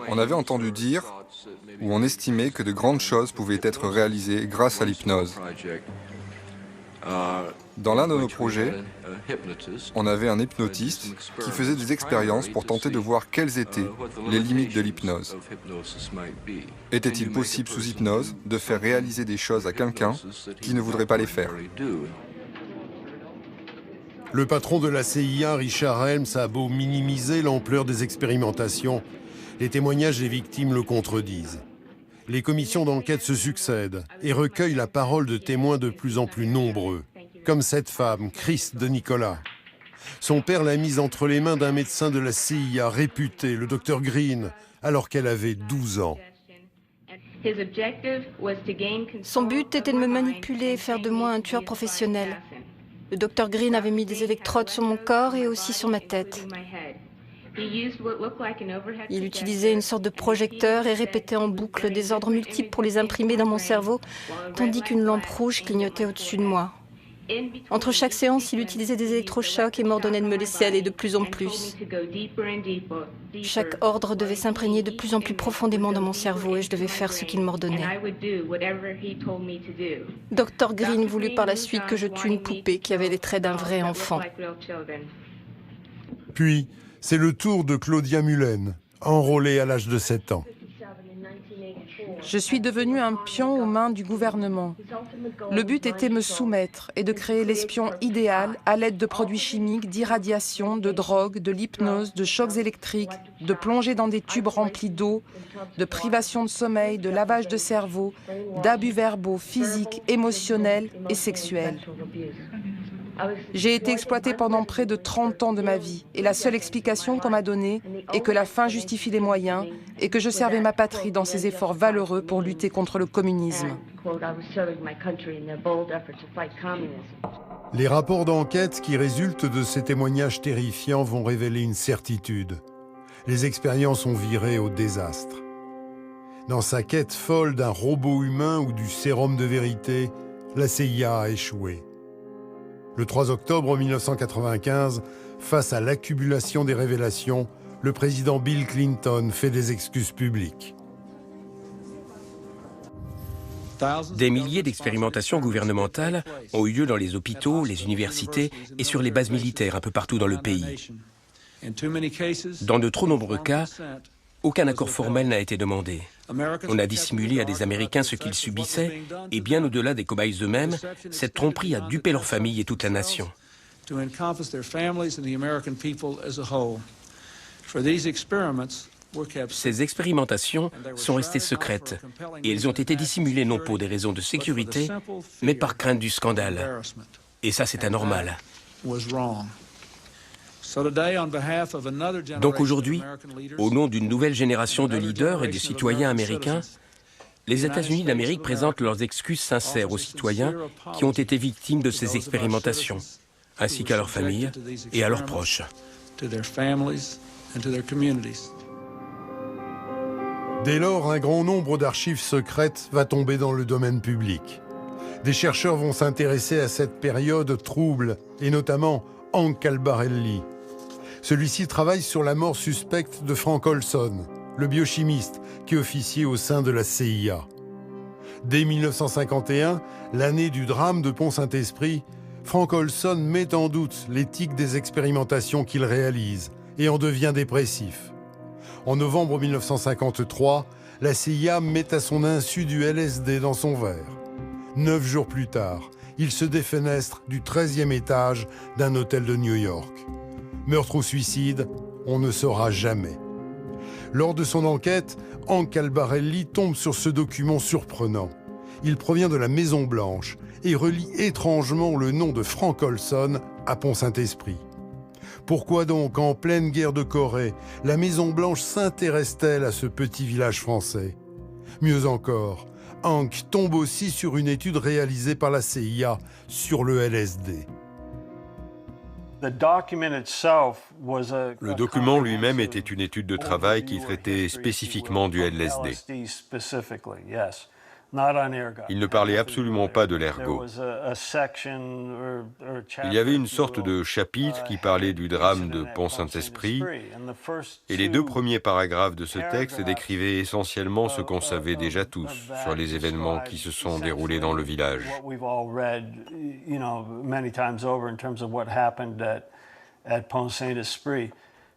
On avait entendu dire, ou on estimait que de grandes choses pouvaient être réalisées grâce à l'hypnose. Dans l'un de nos projets, on avait un hypnotiste qui faisait des expériences pour tenter de voir quelles étaient les limites de l'hypnose. Était-il possible sous hypnose de faire réaliser des choses à quelqu'un qui ne voudrait pas les faire? Le patron de la CIA, Richard Helms, a beau minimiser l'ampleur des expérimentations, les témoignages des victimes le contredisent. Les commissions d'enquête se succèdent et recueillent la parole de témoins de plus en plus nombreux, comme cette femme, Chris de Nicolas. Son père l'a mise entre les mains d'un médecin de la CIA réputé, le docteur Green, alors qu'elle avait 12 ans. Son but était de me manipuler et faire de moi un tueur professionnel. Le docteur Green avait mis des électrodes sur mon corps et aussi sur ma tête. Il utilisait une sorte de projecteur et répétait en boucle des ordres multiples pour les imprimer dans mon cerveau, tandis qu'une lampe rouge clignotait au-dessus de moi. Entre chaque séance, il utilisait des électrochocs et m'ordonnait de me laisser aller de plus en plus. Chaque ordre devait s'imprégner de plus en plus profondément dans mon cerveau et je devais faire ce qu'il m'ordonnait. Dr. Green voulut par la suite que je tue une poupée qui avait les traits d'un vrai enfant. Puis, c'est le tour de Claudia Mullen, enrôlée à l'âge de 7 ans. Je suis devenue un pion aux mains du gouvernement. Le but était de me soumettre et de créer l'espion idéal à l'aide de produits chimiques, d'irradiation, de drogue, de l'hypnose, de chocs électriques, de plongée dans des tubes remplis d'eau, de privation de sommeil, de lavage de cerveau, d'abus verbaux, physiques, émotionnels et sexuels. J'ai été exploitée pendant près de 30 ans de ma vie et la seule explication qu'on m'a donnée est que la fin justifie les moyens et que je servais ma patrie dans ses efforts valeureux pour lutter contre le communisme. Les rapports d'enquête qui résultent de ces témoignages terrifiants vont révéler une certitude. Les expériences ont viré au désastre. Dans sa quête folle d'un robot humain ou du sérum de vérité, la CIA a échoué. Le 3 octobre 1995, face à l'accumulation des révélations, le président Bill Clinton fait des excuses publiques. Des milliers d'expérimentations gouvernementales ont eu lieu dans les hôpitaux, les universités et sur les bases militaires un peu partout dans le pays. Dans de trop nombreux cas, aucun accord formel n'a été demandé. On a dissimulé à des Américains ce qu'ils subissaient, et bien au-delà des cobayes eux-mêmes, cette tromperie a dupé leur famille et toute la nation. Ces expérimentations sont restées secrètes, et elles ont été dissimulées non pour des raisons de sécurité, mais par crainte du scandale. Et ça, c'est anormal. Donc aujourd'hui, au nom d'une nouvelle génération de leaders et de citoyens américains, les États-Unis d'Amérique présentent leurs excuses sincères aux citoyens qui ont été victimes de ces expérimentations, ainsi qu'à leurs familles et à leurs proches. Dès lors, un grand nombre d'archives secrètes va tomber dans le domaine public. Des chercheurs vont s'intéresser à cette période trouble, et notamment Hank Albarelli. Celui-ci travaille sur la mort suspecte de Frank Olson, le biochimiste qui officiait au sein de la CIA. Dès 1951, l'année du drame de Pont-Saint-Esprit, Frank Olson met en doute l'éthique des expérimentations qu'il réalise et en devient dépressif. En novembre 1953, la CIA met à son insu du LSD dans son verre. 9 jours plus tard, il se défenestre du 13e étage d'un hôtel de New York. Meurtre ou suicide, on ne saura jamais. Lors de son enquête, Hank Albarelli tombe sur ce document surprenant. Il provient de la Maison-Blanche et relie étrangement le nom de Frank Olson à Pont-Saint-Esprit. Pourquoi donc, en pleine guerre de Corée, la Maison-Blanche s'intéresse-t-elle à ce petit village français? Mieux encore, Hank tombe aussi sur une étude réalisée par la CIA sur le LSD. Le document lui-même était une étude de travail qui traitait spécifiquement du LSD. Il ne parlait absolument pas de l'ergot. Il y avait une sorte de chapitre qui parlait du drame de Pont-Saint-Esprit, et les 2 premiers paragraphes de ce texte décrivaient essentiellement ce qu'on savait déjà tous sur les événements qui se sont déroulés dans le village.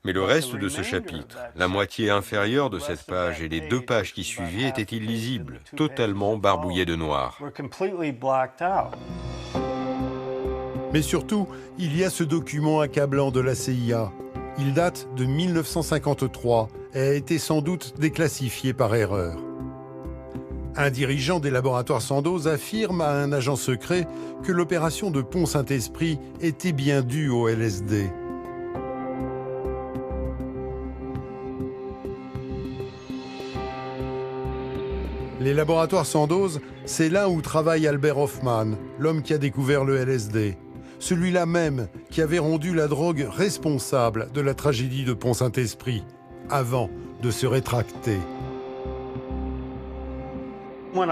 Mais le reste de ce chapitre, la moitié inférieure de cette page et les 2 pages qui suivaient étaient illisibles, totalement barbouillés de noir. Mais surtout, il y a ce document accablant de la CIA. Il date de 1953 et a été sans doute déclassifié par erreur. Un dirigeant des laboratoires Sandoz affirme à un agent secret que l'opération de Pont-Saint-Esprit était bien due au LSD. Les laboratoires Sandoz, c'est là où travaille Albert Hofmann, l'homme qui a découvert le LSD. Celui-là même qui avait rendu la drogue responsable de la tragédie de Pont-Saint-Esprit, avant de se rétracter. Quand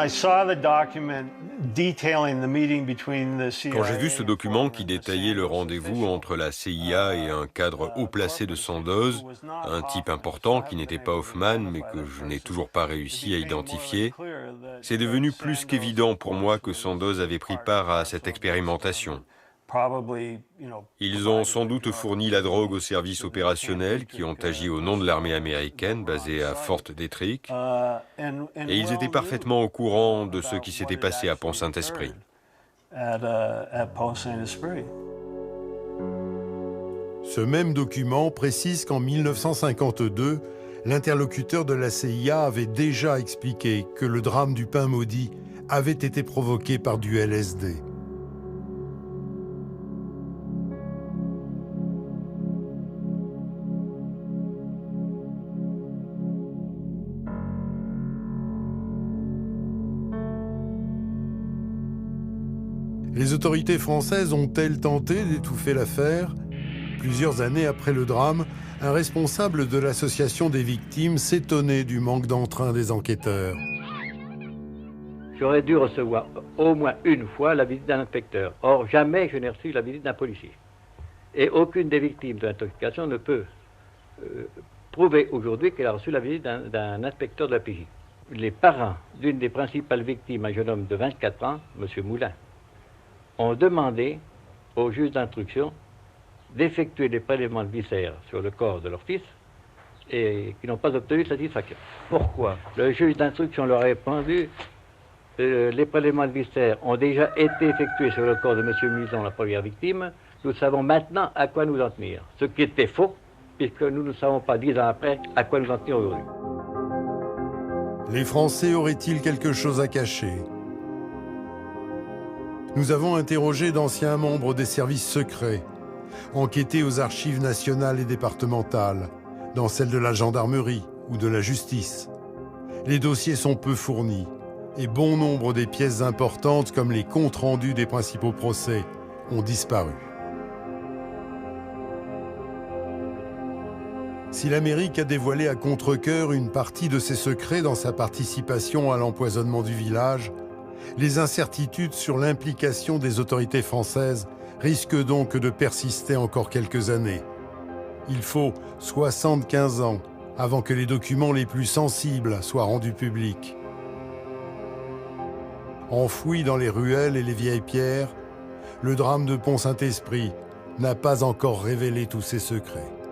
j'ai vu ce document qui détaillait le rendez-vous entre la CIA et un cadre haut placé de Sandoz, un type important qui n'était pas Hofmann mais que je n'ai toujours pas réussi à identifier, c'est devenu plus qu'évident pour moi que Sandoz avait pris part à cette expérimentation. Ils ont sans doute fourni la drogue aux services opérationnels qui ont agi au nom de l'armée américaine basée à Fort Detrick, et ils étaient parfaitement au courant de ce qui s'était passé à Pont-Saint-Esprit. Ce même document précise qu'en 1952, l'interlocuteur de la CIA avait déjà expliqué que le drame du pain maudit avait été provoqué par du LSD. Les autorités françaises ont-elles tenté d'étouffer l'affaire? Plusieurs années après le drame, un responsable de l'association des victimes s'étonnait du manque d'entrain des enquêteurs. J'aurais dû recevoir au moins une fois la visite d'un inspecteur. Or, jamais je n'ai reçu la visite d'un policier. Et aucune des victimes de l'intoxication ne peut prouver aujourd'hui qu'elle a reçu la visite d'un inspecteur de la PJ. Les parents d'une des principales victimes, un jeune homme de 24 ans, M. Moulin, ont demandé au juge d'instruction d'effectuer des prélèvements de viscères sur le corps de leur fils et qui n'ont pas obtenu de satisfaction. Pourquoi? Le juge d'instruction leur a répondu les prélèvements de viscères ont déjà été effectués sur le corps de M. Muson, la première victime. Nous savons maintenant à quoi nous en tenir. Ce qui était faux, puisque nous ne savons pas 10 ans après à quoi nous en tenir aujourd'hui. Les Français auraient-ils quelque chose à cacher? Nous avons interrogé d'anciens membres des services secrets, enquêté aux archives nationales et départementales, dans celles de la gendarmerie ou de la justice. Les dossiers sont peu fournis, et bon nombre des pièces importantes, comme les comptes rendus des principaux procès, ont disparu. Si l'Amérique a dévoilé à contre-cœur une partie de ses secrets dans sa participation à l'empoisonnement du village, Les incertitudes sur l'implication des autorités françaises risquent donc de persister encore quelques années. Il faut 75 ans avant que les documents les plus sensibles soient rendus publics. Enfoui dans les ruelles et les vieilles pierres, le drame de Pont-Saint-Esprit n'a pas encore révélé tous ses secrets.